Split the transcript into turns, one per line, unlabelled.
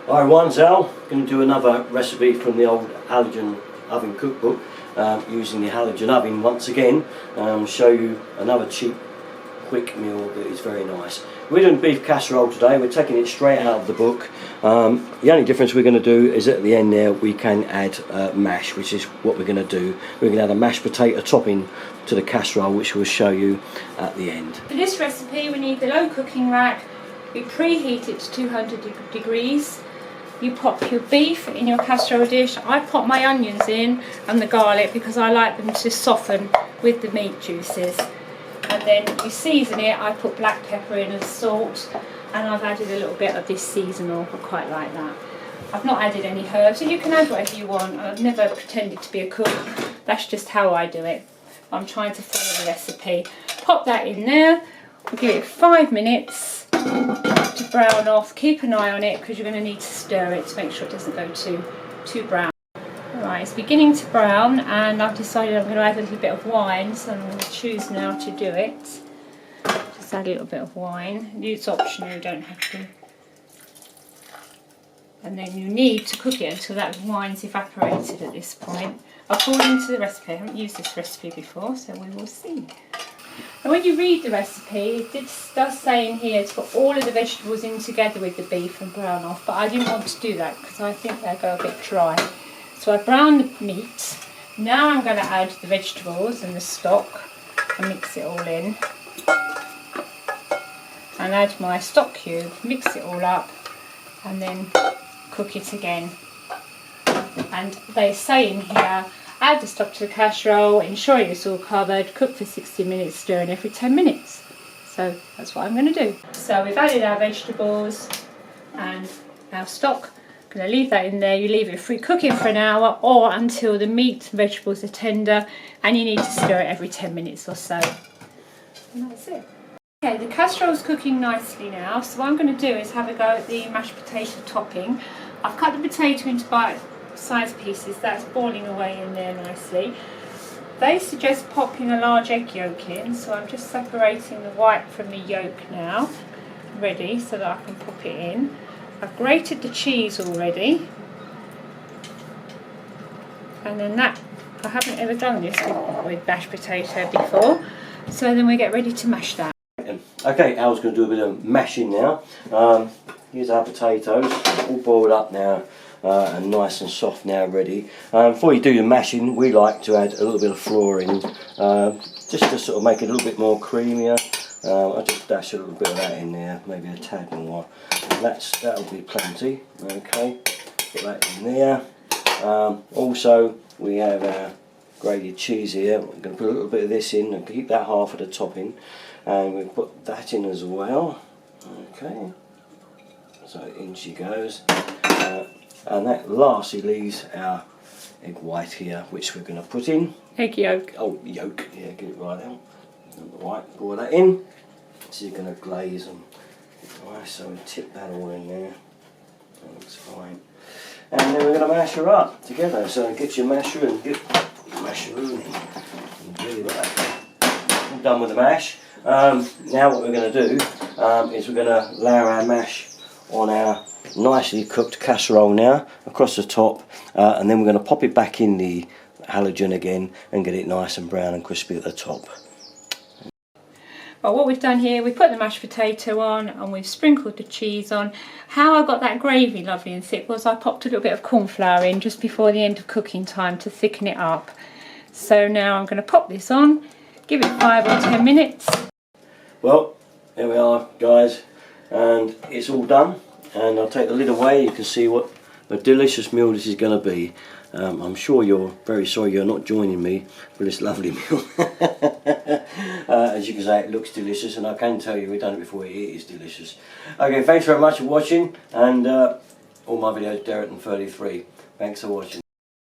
Hi everyone, Zal. Going to do another recipe from the old Halogen oven cookbook using the Halogen oven once again. Show you another cheap, quick meal that is very nice. We're doing beef casserole today. We're taking it straight out of the book. The only difference we're going to do is at the end there we can add mash, which is what we're going to do. We're going to add a mashed potato topping to the casserole, which we'll show you at the end.
For this recipe we need the low cooking rack. We preheat it to 200 degrees. You pop your beef in your casserole dish. I pop my onions in and the garlic because I like them to soften with the meat juices. And then you season it. I put black pepper in and salt, and I've added a little bit of this seasonal. I quite like that. I've not added any herbs, and you can add whatever you want. I've never pretended to be a cook. That's just how I do it. I'm trying to follow the recipe. Pop that in there. We'll give it 5 minutes to brown off. Keep an eye on it because you're going to need to stir it to make sure it doesn't go too brown. Right, it's beginning to brown, and I've decided I'm going to add a little bit of wine, so I'm going to choose now to do it. Just add a little bit of wine. It's optional, you don't have to. And then you need to cook it until that wine's evaporated at this point, according to the recipe. I haven't used this recipe before, so we will see. And when you read the recipe, it does say in here to put all of the vegetables in together with the beef and brown off, but I didn't want to do that because I think they'll go a bit dry. So I browned the meat. Now I'm going to add the vegetables and the stock and mix it all in. And add my stock cube, mix it all up, and then cook it again. And they say in here, add the stock to the casserole, ensure it's all covered, cook for 60 minutes, stirring every 10 minutes. So that's what I'm going to do. So we've added our vegetables and our stock. I'm going to leave that in there. You leave it free cooking for an hour or until the meat and vegetables are tender, and you need to stir it every 10 minutes or so. And that's it. Okay, the casserole's cooking nicely now, so what I'm going to do is have a go at the mashed potato topping. I've cut the potato into bite-sized pieces. That's boiling away in there nicely. They suggest popping a large egg yolk in, so I'm just separating the white from the yolk now, ready so that I can pop it in. I've grated the cheese already, and then that, I haven't ever done this with mashed potato before, so then we get ready to mash that.
Okay, Al's going to do a bit of mashing now. Here's our potatoes, all boiled up now and nice and soft now, ready. Before you do your mashing, we like to add a little bit of flour in, just to sort of make it a little bit more creamier. I'll just dash a little bit of that in there, maybe a tad more. That'll be plenty. Okay, put that in there. Also, we have our grated cheese here. I'm going to put a little bit of this in and keep that half of the topping, and we'll put that in as well. Okay, so in she goes, and that lastly leaves our egg white here, which we're going to put in.
Egg yolk.
Oh, yolk. Yeah, get it right out. And the white, pour that in. So you're going to glaze them. Alright, so we tip that all in there. That looks fine. And then we're going to mash her up together. So get your masher and get your masheroon in. And really like that. I'm done with the mash. Now what we're going to do is we're going to layer our mash on our nicely cooked casserole now across the top, and then we're going to pop it back in the Halogen again and get it nice and brown and crispy at the top.
Well, what we've done here, we put the mashed potato on and we've sprinkled the cheese on. How I got that gravy lovely and thick was I popped a little bit of corn flour in just before the end of cooking time to thicken it up. So now I'm going to pop this on, give it 5 or 10 minutes.
Well, there we are guys, and it's all done, and I'll take the lid away. You can see what a delicious meal this is going to be. I'm sure you're very sorry you're not joining me for this lovely meal. As you can say, it looks delicious, and I can tell you we've done it before. It is delicious. Okay, thanks very much for watching, and all my videos, Derek and 33. Thanks for watching.